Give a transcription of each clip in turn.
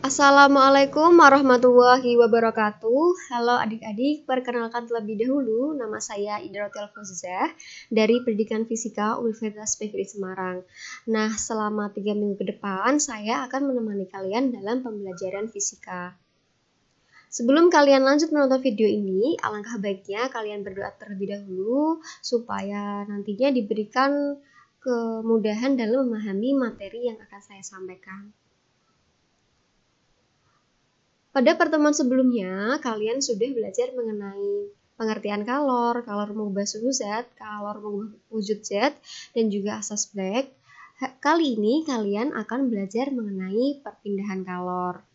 Assalamualaikum warahmatullahi wabarakatuh. Halo adik-adik, perkenalkan terlebih dahulu nama saya Idratil Fauziah dari Pendidikan Fisika Universitas PGRI Semarang. Nah, selama 3 minggu ke depan saya akan menemani kalian dalam pembelajaran fisika. Sebelum kalian lanjut menonton video ini, alangkah baiknya kalian berdoa terlebih dahulu supaya nantinya diberikan kemudahan dalam memahami materi yang akan saya sampaikan. Pada pertemuan sebelumnya, kalian sudah belajar mengenai pengertian kalor mengubah suhu zat, kalor mengubah wujud zat, dan juga asas Black. Kali ini kalian akan belajar mengenai perpindahan kalor.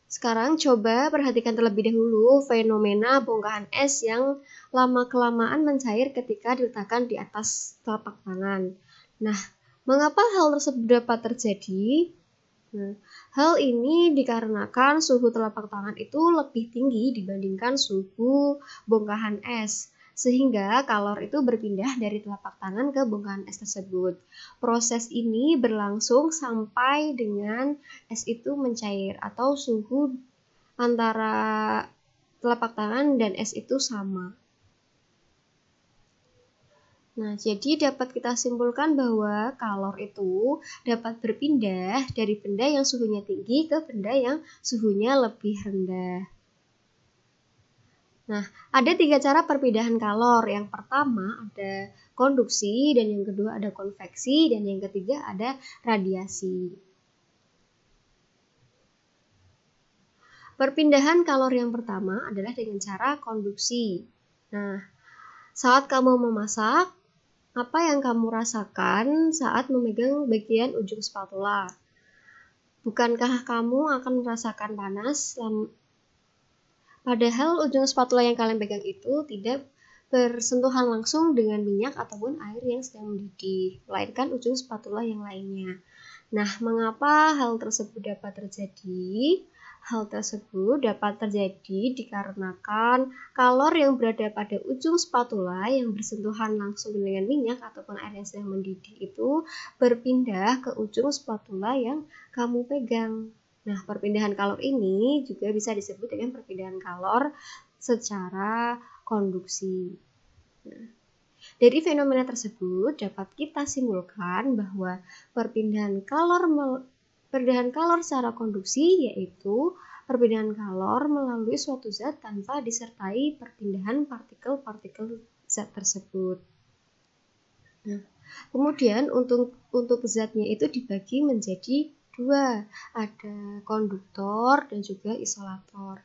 Sekarang coba perhatikan terlebih dahulu fenomena bongkahan es yang lama-kelamaan mencair ketika diletakkan di atas telapak tangan. Nah, mengapa hal tersebut dapat terjadi? Hal ini dikarenakan suhu telapak tangan itu lebih tinggi dibandingkan suhu bongkahan es, sehingga kalor itu berpindah dari telapak tangan ke bongkahan es tersebut. Proses ini berlangsung sampai dengan es itu mencair atau suhu antara telapak tangan dan es itu sama. Nah, jadi dapat kita simpulkan bahwa kalor itu dapat berpindah dari benda yang suhunya tinggi ke benda yang suhunya lebih rendah. Nah, ada 3 cara perpindahan kalor. Yang pertama ada konduksi, dan yang kedua ada konveksi, dan yang ketiga ada radiasi. Perpindahan kalor yang pertama adalah dengan cara konduksi. Nah, saat kamu memasak, apa yang kamu rasakan saat memegang bagian ujung spatula? Bukankah kamu akan merasakan panas? Padahal ujung spatula yang kalian pegang itu tidak bersentuhan langsung dengan minyak ataupun air yang sedang mendidih, melainkan ujung spatula yang lainnya. Nah, mengapa hal tersebut dapat terjadi? Hal tersebut dapat terjadi dikarenakan kalor yang berada pada ujung spatula yang bersentuhan langsung dengan minyak ataupun air yang sedang mendidih itu berpindah ke ujung spatula yang kamu pegang. Nah, perpindahan kalor ini juga bisa disebut dengan perpindahan kalor secara konduksi. Nah, dari fenomena tersebut dapat kita simpulkan bahwa perpindahan kalor secara konduksi yaitu perpindahan kalor melalui suatu zat tanpa disertai perpindahan partikel-partikel zat tersebut. Nah, kemudian untuk zatnya itu dibagi menjadi 2, ada konduktor dan juga isolator.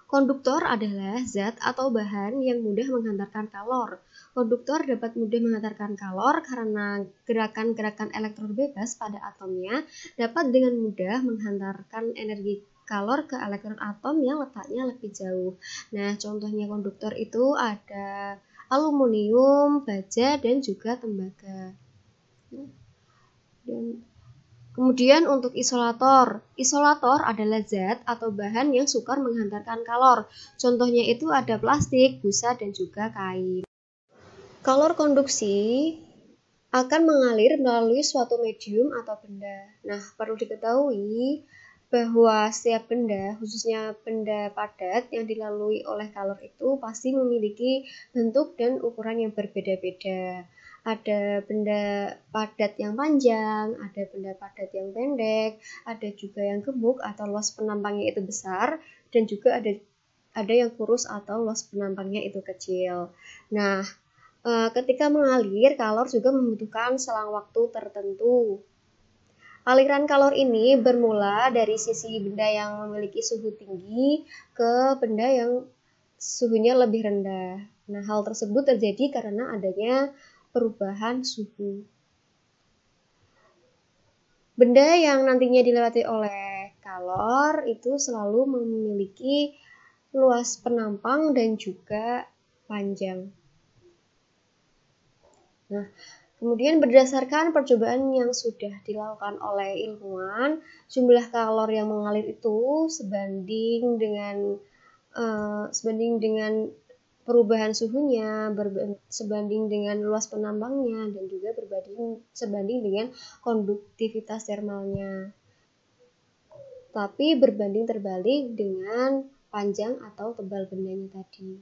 Konduktor adalah zat atau bahan yang mudah menghantarkan kalor. Konduktor dapat mudah menghantarkan kalor karena gerakan-gerakan elektron bebas pada atomnya dapat dengan mudah menghantarkan energi kalor ke elektron atom yang letaknya lebih jauh. Nah, contohnya konduktor itu ada aluminium, baja, dan juga tembaga. Kemudian untuk isolator adalah zat atau bahan yang sukar menghantarkan kalor. Contohnya itu ada plastik, busa, dan juga kain. Kalor konduksi akan mengalir melalui suatu medium atau benda. Nah, perlu diketahui bahwa setiap benda, khususnya benda padat yang dilalui oleh kalor itu pasti memiliki bentuk dan ukuran yang berbeda-beda. Ada benda padat yang panjang, ada benda padat yang pendek, ada juga yang gemuk atau luas penampangnya itu besar, dan juga ada yang kurus atau luas penampangnya itu kecil. Nah, ketika mengalir, kalor juga membutuhkan selang waktu tertentu. Aliran kalor ini bermula dari sisi benda yang memiliki suhu tinggi ke benda yang suhunya lebih rendah. Nah, hal tersebut terjadi karena adanya perubahan suhu. Benda yang nantinya dilewati oleh kalor itu selalu memiliki luas penampang dan juga panjang. Nah, kemudian berdasarkan percobaan yang sudah dilakukan oleh ilmuwan, jumlah kalor yang mengalir itu sebanding dengan perubahan suhunya sebanding dengan luas penambangnya, dan juga sebanding dengan konduktivitas termalnya. Tapi berbanding terbalik dengan panjang atau tebal bendanya tadi.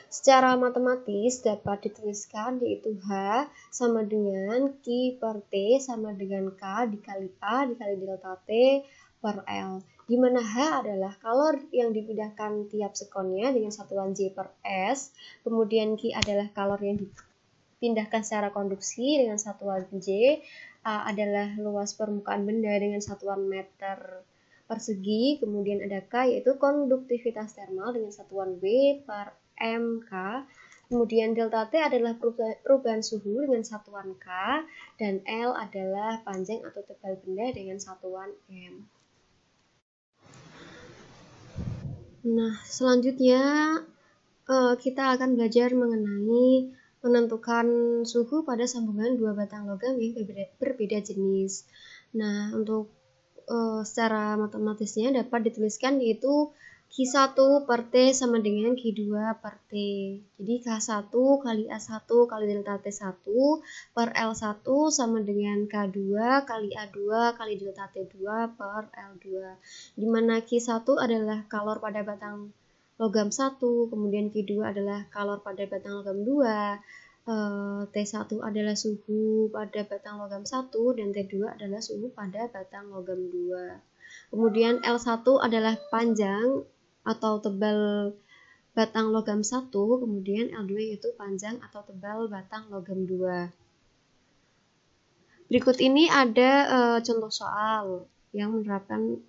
Secara matematis dapat dituliskan yaitu H sama dengan Q per T sama dengan K dikali A dikali delta T per L. Di mana H adalah kalor yang dipindahkan tiap sekonnya dengan satuan J per S. Kemudian Q adalah kalor yang dipindahkan secara konduksi dengan satuan J. A adalah luas permukaan benda dengan satuan meter persegi. Kemudian ada K yaitu konduktivitas termal dengan satuan W per MK. Kemudian delta T adalah perubahan suhu dengan satuan K, dan L adalah panjang atau tebal benda dengan satuan M. Nah, selanjutnya kita akan belajar mengenai menentukan suhu pada sambungan dua batang logam yang berbeda jenis. Nah, untuk secara matematisnya dapat dituliskan yaitu Q1 per T sama dengan Q2 per T. Jadi K1 kali A1 kali delta T1 per L1 sama dengan K2 kali A2 kali delta T2 per L2. Di mana Q1 adalah kalor pada batang logam 1, kemudian Q2 adalah kalor pada batang logam 2, T1 adalah suhu pada batang logam 1, dan T2 adalah suhu pada batang logam 2. Kemudian L1 adalah panjang atau tebal batang logam 1, kemudian L2 yaitu panjang atau tebal batang logam 2. Berikut ini ada contoh soal yang menerapkan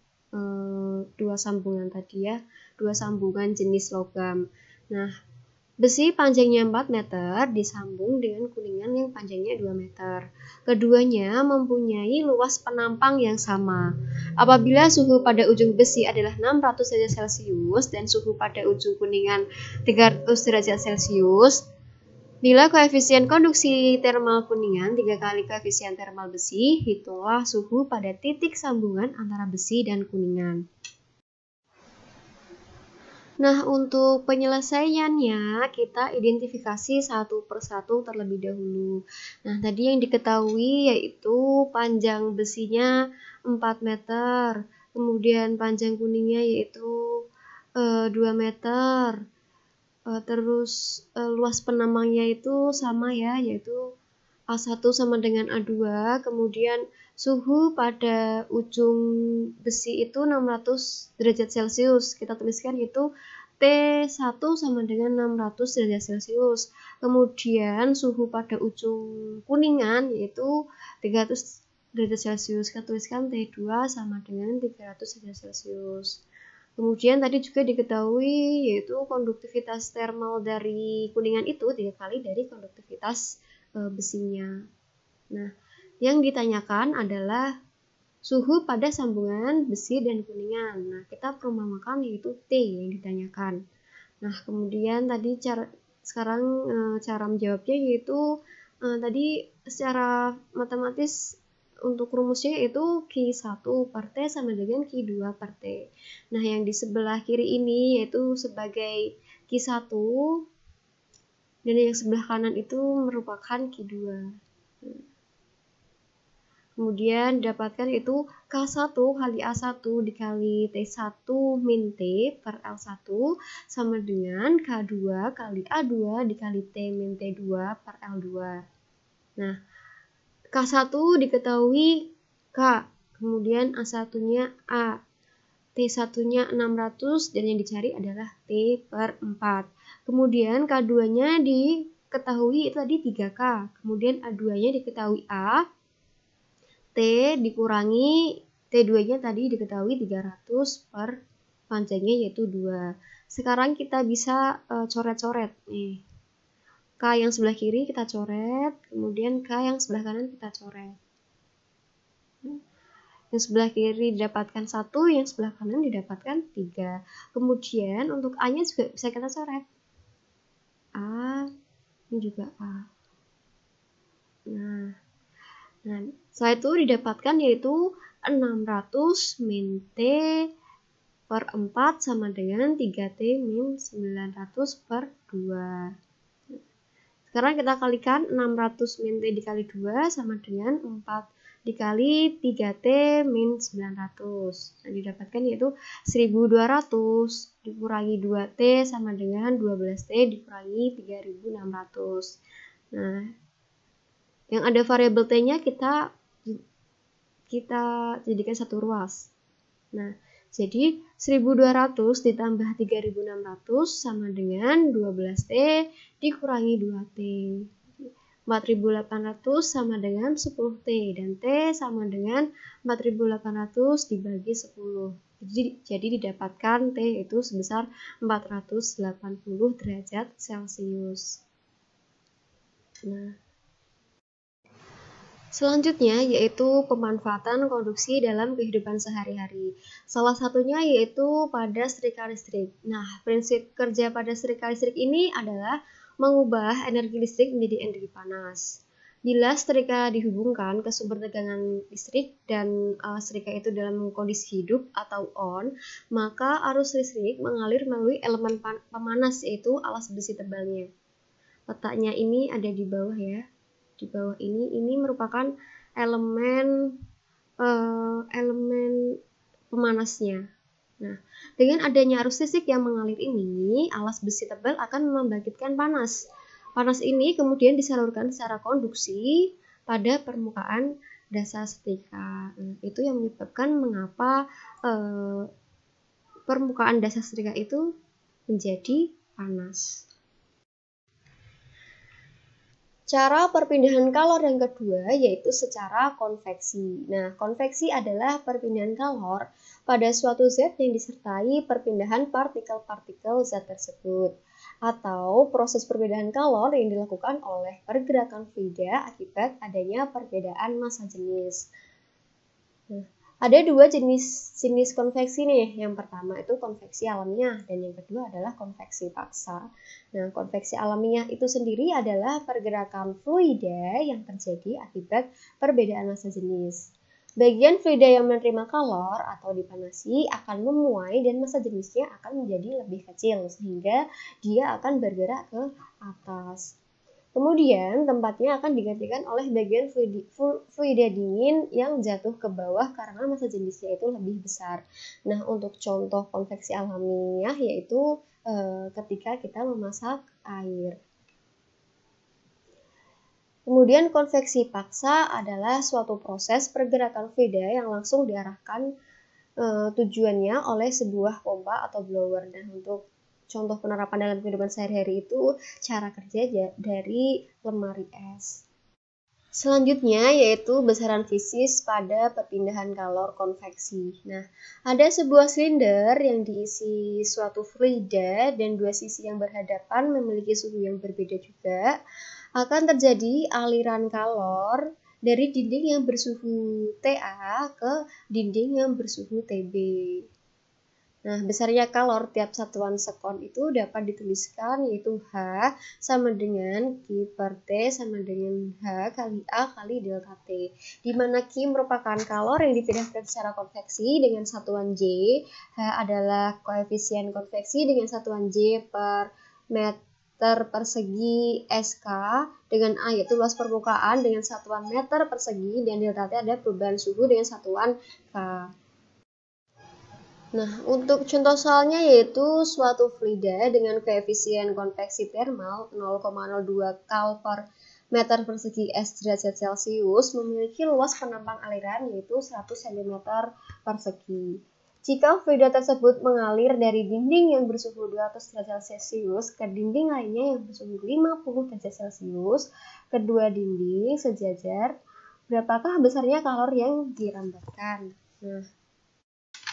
dua sambungan tadi ya, dua sambungan jenis logam. Nah, besi panjangnya 4 meter disambung dengan kuningan yang panjangnya 2 meter. Keduanya mempunyai luas penampang yang sama. Apabila suhu pada ujung besi adalah 600 derajat Celcius dan suhu pada ujung kuningan 300 derajat Celcius, bila koefisien konduksi termal kuningan 3 kali koefisien termal besi, hitunglah suhu pada titik sambungan antara besi dan kuningan. Nah, untuk penyelesaiannya, kita identifikasi satu persatu terlebih dahulu. Nah, tadi yang diketahui yaitu panjang besinya 4 meter, kemudian panjang kuningnya yaitu 2 meter, terus luas penambangnya itu sama ya, yaitu A1 sama dengan A2, kemudian suhu pada ujung besi itu 600 derajat Celcius. Kita tuliskan itu T1 sama dengan 600 derajat Celcius. Kemudian suhu pada ujung kuningan yaitu 300 derajat Celcius. Kita tuliskan T2 sama dengan 300 derajat Celcius. Kemudian tadi juga diketahui yaitu konduktivitas termal dari kuningan itu 3 kali dari konduktivitas besinya. Nah, yang ditanyakan adalah suhu pada sambungan besi dan kuningan. Nah, kita perumpamakan yaitu T yang ditanyakan. Nah, kemudian tadi sekarang cara menjawabnya yaitu tadi secara matematis untuk rumusnya yaitu Q1 per T sama dengan Q2 per T. Nah, yang di sebelah kiri ini yaitu sebagai Q1 dan yang sebelah kanan itu merupakan Q2. Kemudian didapatkan itu K1 kali A1 dikali T1 min T per L1 sama dengan K2 kali A2 dikali T min T2 per L2. Nah, K1 diketahui K, kemudian A1-nya A, T1-nya 600 dan yang dicari adalah T per 4. Kemudian K2-nya diketahui itu tadi 3K. Kemudian A2-nya diketahui A. T dikurangi T2-nya tadi diketahui 300 per panjangnya yaitu 2. Sekarang kita bisa coret-coret nih. K yang sebelah kiri kita coret, kemudian K yang sebelah kanan kita coret. Yang sebelah kiri didapatkan 1, yang sebelah kanan didapatkan 3. Kemudian untuk A-nya juga bisa kita coret. A, ini juga A. Nah, setelah itu didapatkan yaitu 600 min T per 4 sama dengan 3T min 900 per 2. Sekarang kita kalikan 600 min T dikali 2 sama dengan 4 dikali 3T min 900. Nah, didapatkan yaitu 1200 dikurangi 2T sama dengan 12T dikurangi 3600. Nah, yang ada variabel T-nya kita jadikan satu ruas. Nah, jadi 1200 ditambah 3600 sama dengan 12T dikurangi 2T. 4800 sama dengan 10T dan T sama dengan 4800 dibagi 10. Jadi didapatkan T itu sebesar 480 derajat Celcius. Nah, selanjutnya yaitu pemanfaatan konduksi dalam kehidupan sehari-hari. Salah satunya yaitu pada setrika listrik. Nah, prinsip kerja pada setrika listrik ini adalah mengubah energi listrik menjadi energi panas. Bila setrika dihubungkan ke sumber tegangan listrik dan setrika itu dalam kondisi hidup atau on, maka arus listrik mengalir melalui elemen pemanas yaitu alas besi tebalnya. Letaknya ini ada di bawah ya. Di bawah ini merupakan elemen pemanasnya. Nah, dengan adanya arus listrik yang mengalir ini, alas besi tebal akan membangkitkan panas. Panas ini kemudian disalurkan secara konduksi pada permukaan dasar setrika. Nah, itu yang menyebabkan mengapa permukaan dasar setrika itu menjadi panas. Cara perpindahan kalor yang kedua yaitu secara konveksi. Nah, konveksi adalah perpindahan kalor pada suatu zat yang disertai perpindahan partikel-partikel zat tersebut, atau proses perpindahan kalor yang dilakukan oleh pergerakan fluida akibat adanya perbedaan massa jenis. Nah, ada dua jenis konveksi nih. Yang pertama itu konveksi alamiah dan yang kedua adalah konveksi paksa. Nah, konveksi alamiah itu sendiri adalah pergerakan fluida yang terjadi akibat perbedaan massa jenis. Bagian fluida yang menerima kalor atau dipanasi akan memuai dan massa jenisnya akan menjadi lebih kecil sehingga dia akan bergerak ke atas. Kemudian tempatnya akan digantikan oleh bagian fluida dingin yang jatuh ke bawah karena massa jenisnya itu lebih besar. Nah, untuk contoh konveksi alamiah yaitu ketika kita memasak air. Kemudian konveksi paksa adalah suatu proses pergerakan fluida yang langsung diarahkan tujuannya oleh sebuah pompa atau blower. Dan untuk contoh penerapan dalam kehidupan sehari-hari itu cara kerja dari lemari es. Selanjutnya yaitu besaran fisis pada perpindahan kalor konveksi. Nah, ada sebuah silinder yang diisi suatu fluida dan dua sisi yang berhadapan memiliki suhu yang berbeda juga. Akan terjadi aliran kalor dari dinding yang bersuhu TA ke dinding yang bersuhu TB. Nah, besarnya kalor tiap satuan sekon itu dapat dituliskan yaitu H sama dengan Q per T sama dengan H kali A kali delta T. Di mana Q merupakan kalor yang dipindahkan secara konveksi dengan satuan J. H adalah koefisien konveksi dengan satuan J per meter persegi SK dengan A yaitu luas permukaan dengan satuan meter persegi dan delta T ada perubahan suhu dengan satuan K. Nah, untuk contoh soalnya yaitu suatu fluida dengan koefisien konveksi termal 0,02 kal per meter persegi S derajat Celcius memiliki luas penampang aliran yaitu 100 cm persegi. Jika fluida tersebut mengalir dari dinding yang bersuhu 200 derajat Celcius ke dinding lainnya yang bersuhu 50 derajat Celcius, kedua dinding sejajar, berapakah besarnya kalor yang dirambatkan?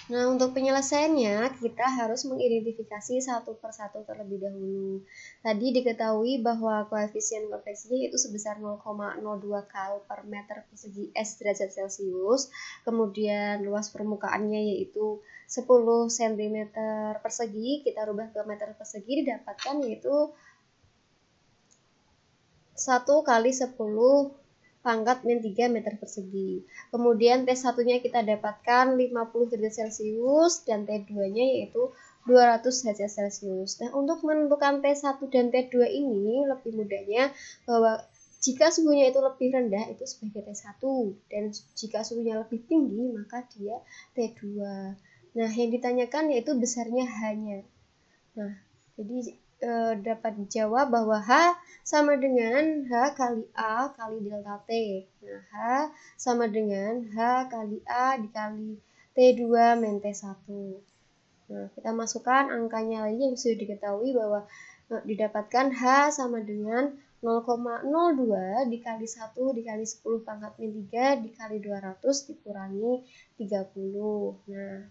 Nah, untuk penyelesaiannya, kita harus mengidentifikasi satu persatu terlebih dahulu. Tadi diketahui bahwa koefisien konveksinya itu sebesar 0,02 kal per meter persegi S derajat Celcius. Kemudian luas permukaannya yaitu 10 cm persegi. Kita rubah ke meter persegi didapatkan yaitu 1 kali 10 pangkat min 3 meter persegi. Kemudian T1-nya kita dapatkan 50 derajat Celcius dan T2-nya yaitu 200 derajat Celcius. Nah, untuk menentukan T1 dan T2 ini lebih mudahnya bahwa jika suhunya itu lebih rendah itu sebagai T1 dan jika suhunya lebih tinggi maka dia T2. Nah, yang ditanyakan yaitu besarnya H-nya. Nah, jadi dapat dijawab bahwa H sama dengan H kali A kali delta T. Nah, H sama dengan H kali A dikali T2 min T1. Nah, kita masukkan angkanya lagi yang sudah diketahui bahwa didapatkan H sama dengan 0,02 dikali 1 dikali 10 pangkat min 3 dikali 200 dikurangi 30. Nah,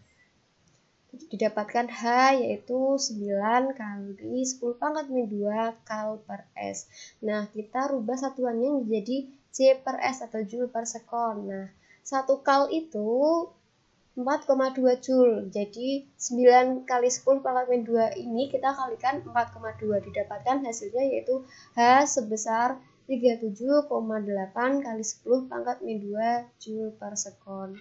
didapatkan H yaitu 9 kali 10 pangkat min 2 kal per S. Nah, kita rubah satuannya menjadi J per S atau Joule per sekon. Nah, 1 kal itu 4,2 Joule. Jadi 9 kali 10 pangkat min 2 ini kita kalikan 4,2. Didapatkan hasilnya yaitu H sebesar 37,8 kali 10 pangkat min 2 Joule per sekon.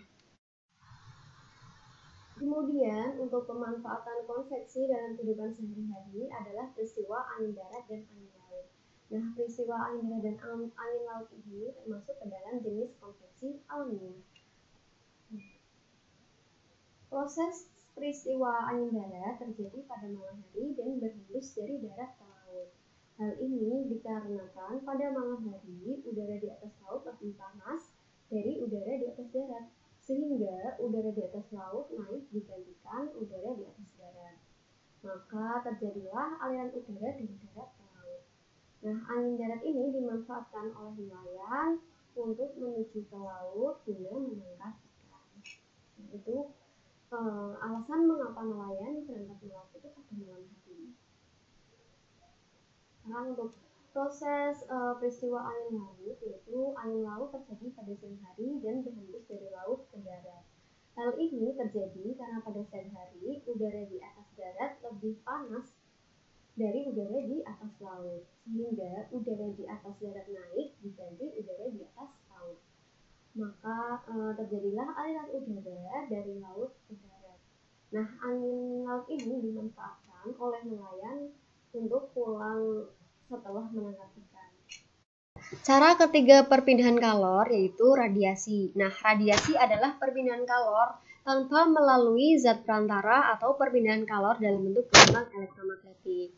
Kemudian, untuk pemanfaatan konveksi dalam kehidupan sehari-hari adalah peristiwa angin darat dan angin laut. Nah, peristiwa angin darat dan angin laut ini termasuk ke dalam jenis konveksi alamiah. Proses peristiwa angin darat terjadi pada malam hari dan berhembus dari darat ke laut. Hal ini dikarenakan pada malam hari udara di atas laut lebih panas dari udara di atas darat, sehingga udara di atas laut naik digantikan udara di atas darat. Maka terjadilah aliran udara dari darat ke laut. Nah, angin darat ini dimanfaatkan oleh nelayan untuk menuju ke laut guna menangkap ikan. Itu alasan mengapa nelayan berangkat ke laut itu pada malam hari. Sekarang untuk proses peristiwa angin laut, yaitu angin laut terjadi pada siang hari dan berhembus dari laut ke darat. Hal ini terjadi karena pada siang hari udara di atas darat lebih panas dari udara di atas laut, sehingga udara di atas darat naik diganti udara di atas laut. Maka terjadilah aliran udara dari laut ke darat. Nah, angin laut ini dimanfaatkan oleh nelayan untuk pulang setelah menangkap ikan. Cara ketiga perpindahan kalor yaitu radiasi. Nah, radiasi adalah perpindahan kalor tanpa melalui zat perantara atau perpindahan kalor dalam bentuk gelombang elektromagnetik.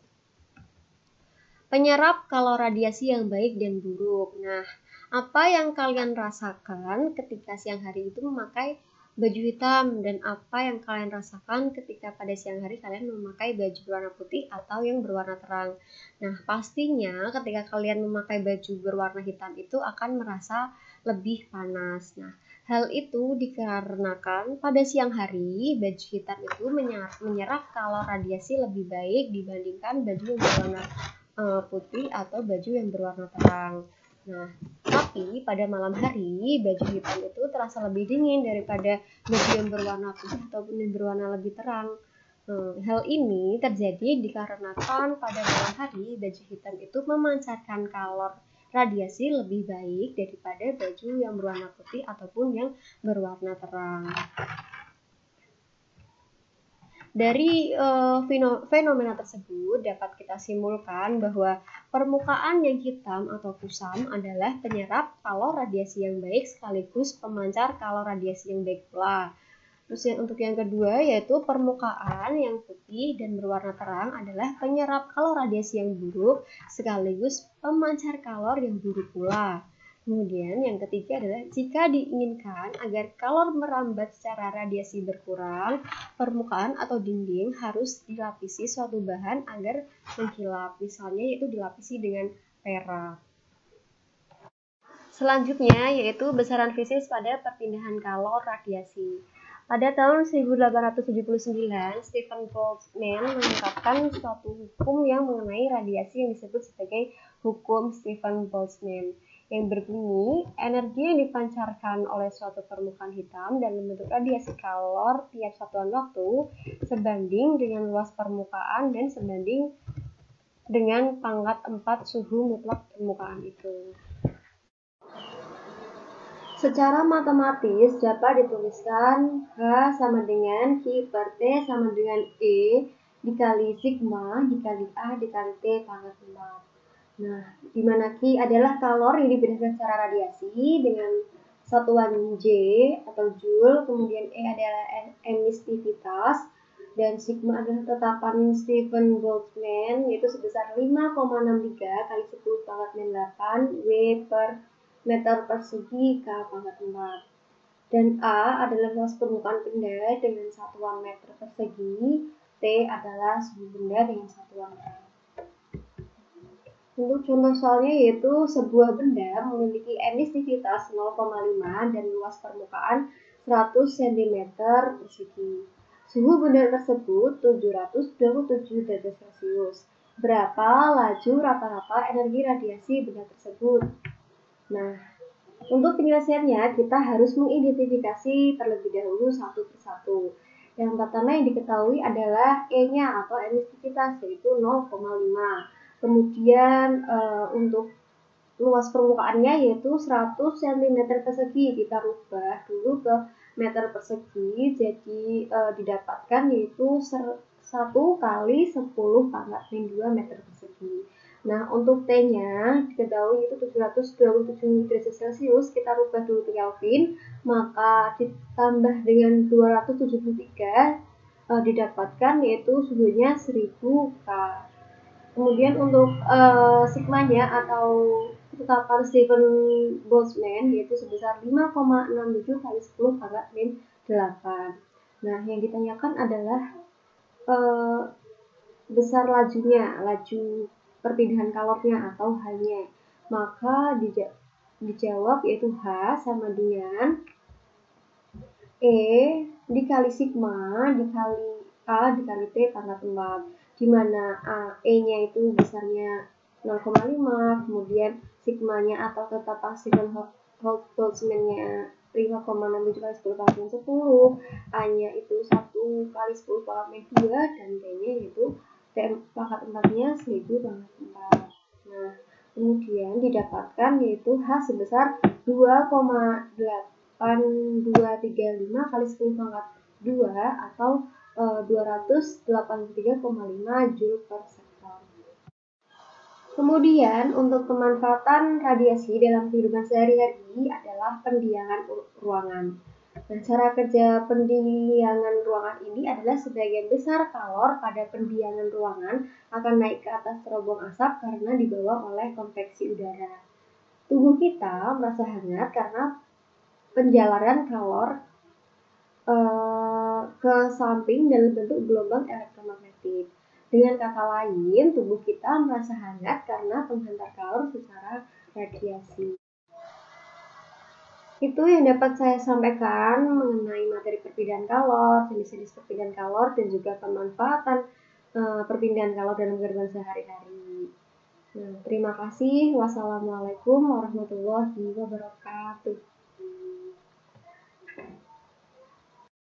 Penyerap kalor radiasi yang baik dan buruk. Nah, apa yang kalian rasakan ketika siang hari itu memakai baju hitam dan apa yang kalian rasakan ketika pada siang hari kalian memakai baju berwarna putih atau yang berwarna terang. Nah, pastinya ketika kalian memakai baju berwarna hitam itu akan merasa lebih panas. Nah, hal itu dikarenakan pada siang hari baju hitam itu menyerap kalor radiasi lebih baik dibandingkan baju yang berwarna putih atau baju yang berwarna terang. Nah, tapi pada malam hari baju hitam itu terasa lebih dingin daripada baju yang berwarna putih ataupun yang berwarna lebih terang. Hal ini terjadi dikarenakan pada malam hari baju hitam itu memancarkan kalor radiasi lebih baik daripada baju yang berwarna putih ataupun yang berwarna terang. Dari fenomena tersebut dapat kita simpulkan bahwa permukaan yang hitam atau kusam adalah penyerap kalor radiasi yang baik sekaligus pemancar kalor radiasi yang baik pula. Terus untuk yang kedua yaitu permukaan yang putih dan berwarna terang adalah penyerap kalor radiasi yang buruk sekaligus pemancar kalor yang buruk pula. Kemudian yang ketiga adalah jika diinginkan agar kalor merambat secara radiasi berkurang, permukaan atau dinding harus dilapisi suatu bahan agar mengkilap, misalnya yaitu dilapisi dengan perak. Selanjutnya yaitu besaran fisis pada perpindahan kalor radiasi. Pada tahun 1879, Stephen Boltzmann mengungkapkan suatu hukum yang mengenai radiasi yang disebut sebagai hukum Stephen Boltzmann, yang berbunyi energi yang dipancarkan oleh suatu permukaan hitam dalam bentuk radiasi kalor tiap satuan waktu sebanding dengan luas permukaan dan sebanding dengan pangkat 4 suhu mutlak permukaan itu. Secara matematis dapat dituliskan H sama dengan Q per T sama dengan E dikali sigma dikali A dikali T pangkat 4. Nah, di mana Q adalah kalor yang diberikan secara radiasi dengan satuan J atau Joule, kemudian E adalah emisivitas, dan sigma adalah tetapan Stephen Boltzmann yaitu sebesar 5,63 kali 10 pangkat 8 W per meter persegi K pangkat 4. Dan A adalah luas permukaan benda dengan satuan meter persegi, T adalah suhu benda dengan satuan K. Untuk contoh soalnya yaitu sebuah benda memiliki emisivitas 0,5 dan luas permukaan 100 cm persegi. Suhu benda tersebut 727 derajat Celcius. Berapa laju rata-rata energi radiasi benda tersebut? Nah, untuk penyelesaiannya kita harus mengidentifikasi terlebih dahulu satu persatu. Yang pertama yang diketahui adalah E-nya atau emisivitas yaitu 0,5. Kemudian untuk luas permukaannya yaitu 100 cm persegi, kita rubah dulu ke meter persegi, jadi didapatkan yaitu 1 kali 10 pangkat 2 meter persegi. Nah, untuk T-nya diketahui itu 727 derajat Celcius, kita rubah dulu ke Kelvin, maka ditambah dengan 273 didapatkan yaitu suhunya 1000 K. Kemudian untuk sigmanya atau ketetapan Stephen Boltzmann yaitu sebesar 5,67 kali 10 pangkat 8. Nah, yang ditanyakan adalah besar lajunya, laju perpindahan kalornya atau H-nya. Maka dijawab yaitu H sama dengan E dikali sigma dikali A dikali T pangkat 4, di mana E-nya itu besarnya 0,5, kemudian sigmanya atau tetapan Stephen Boltzmann-nya 5,67 kali 10 pangkat 10, A-nya itu 1 kali 10 pangkat 2, dan T-nya yaitu T pangkat 4-nya 1000 pangkat 4. Nah, kemudian didapatkan yaitu H sebesar 2,8235 kali 10 pangkat 2 atau 283,5 Joule per sektor. Kemudian untuk pemanfaatan radiasi dalam kehidupan sehari-hari adalah pendiangan ruangan. Nah, cara kerja pendiangan ruangan ini adalah sebagian besar kalor pada pendiangan ruangan akan naik ke atas terobong asap karena dibawa oleh konveksi udara. Tubuh kita merasa hangat karena penjalaran kalor ke samping dalam bentuk gelombang elektromagnetik. Dengan kata lain, tubuh kita merasa hangat karena penghantar kalor secara radiasi. Itu yang dapat saya sampaikan mengenai materi perpindahan kalor, jenis-jenis perpindahan kalor, dan juga pemanfaatan perpindahan kalor dalam kehidupan sehari-hari. Nah, terima kasih. Wassalamualaikum warahmatullahi wabarakatuh.